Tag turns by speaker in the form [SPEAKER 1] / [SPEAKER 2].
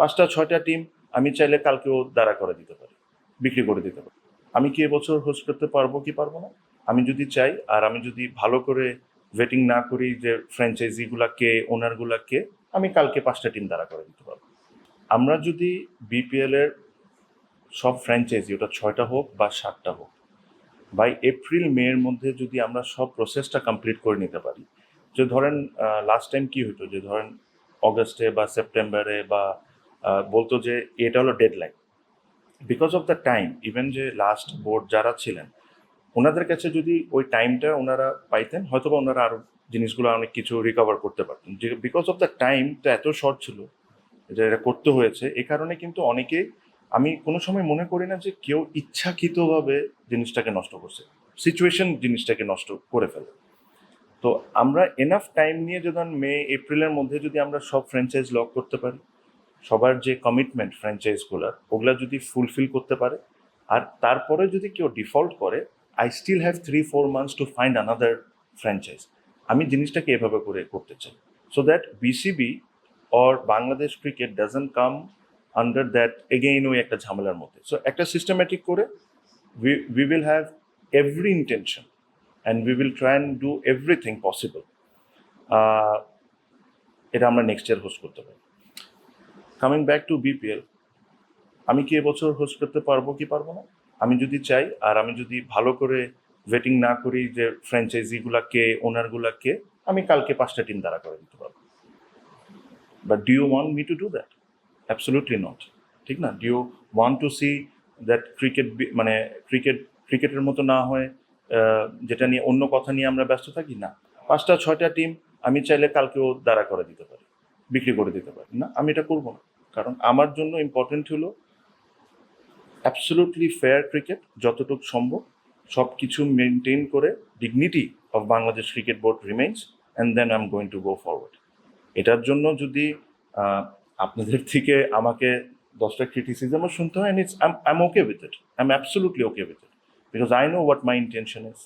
[SPEAKER 1] 5টা 6টা টিম আমি চাইলে কালকেও দাঁড়া করে দিতে পারি, বিক্রি করে দিতে পারি। আমি কি এবছর হোস্ট করতে পারবো কি পারবো না, আমি যদি চাই আর আমি যদি ভালো করে ভেটিং না করি যে ফ্র্যাঞ্চাইজিগুলাকে ওনারগুলাকে, আমি কালকে 5টা টিম দাঁড়া করে দিতে পারবো। আমরা যদি বিপিএল এর সব ফ্র্যাঞ্চাইজি, ওটা 6টা হোক বা 7টা হোক, বাই এপ্রিল মে এর মধ্যে যদি আমরা সব প্রসেসটা কমপ্লিট করে নিতে পারি, যে ধরেন লাস্ট টাইম কি হতো, যে ধরেন অগস্টে বা সেপ্টেম্বরে বা বলতো যে এটা হলো deadline, because of the time, even যে লাস্ট বোর্ড যারা ছিলেন ওনাদের কাছে যদি ওই টাইমটা ওনারা পাইতেন, হয়তো বা ওনারা আরো জিনিসগুলো অনেক কিছু রিকভার করতে পারতেন। যে বিকজ অফ দ্য টাইম তো এত শর্ট ছিল যে এটা করতে হয়েছে, এ কারণে কিন্তু অনেকে, আমি কোনো সময় মনে করি না যে কেউ ইচ্ছাকৃতভাবে জিনিসটাকে নষ্ট করছে, সিচুয়েশন জিনিসটাকে নষ্ট করে ফেলে। তো আমরা এনাফ টাইম নিয়ে যদি মে এপ্রিলের মধ্যে যদি আমরা সব ফ্র্যাঞ্চাইজ লক করতে পারি, সবার যে কমিটমেন্ট ফ্র্যাঞ্চাইজগুলোর ওগুলা যদি ফুলফিল করতে পারে, আর তারপরে যদি কেউ ডিফল্ট করে, I still have 3-4 months to find another franchise. আমি জিনিসটাকে এভাবে করে করতে চাই, so that BCB or Bangladesh cricket doesn't come under that again ওই একটা ঝামেলার মধ্যে। সো একটা সিস্টেম্যাটিক করে we will have every intention and we will try and do everything possible এটা আমরা নেক্সট ইয়ার হোস্ট করতে পারি। কামিং ব্যাক টু বিপিএল, আমি কি এবছর হোস্ট করতে পারবো কি পারবো না, আমি যদি চাই আর আমি যদি ভালো করে ভেটিং না করি যে ফ্র্যাঞ্চাইজিগুলাকে ওনারগুলাকে, আমি কালকে 5টা টিম দাঁড়া করে দিতে পারবো। But do you want me to do that? Absolutely not, ঠিক না? Do you want to see that cricket, মানে ক্রিকেটের মতো না হয় যেটা নিয়ে অন্য কথা নিয়ে আমরা ব্যস্ত থাকি? না, 5টা 6টা টিম আমি চাইলে কালকেও দাঁড়া করে দিতে পারি, বিক্রি করে দিতে পারি। না, আমি এটা করবো না, কারণ আমার জন্য ইম্পর্টেন্ট হলো অ্যাবসলিউটলি ফেয়ার ক্রিকেট, যতটুকু সম্ভব সব কিছু মেনটেন করে dignity of Bangladesh cricket board remains, and then I am going to go forward. এটার জন্য যদি আপনাদের থেকে আমাকে 10টা ক্রিটিসিজমও শুনতে হয়, it's I am okay with it, I am absolutely okay with it, because I know what my intention is.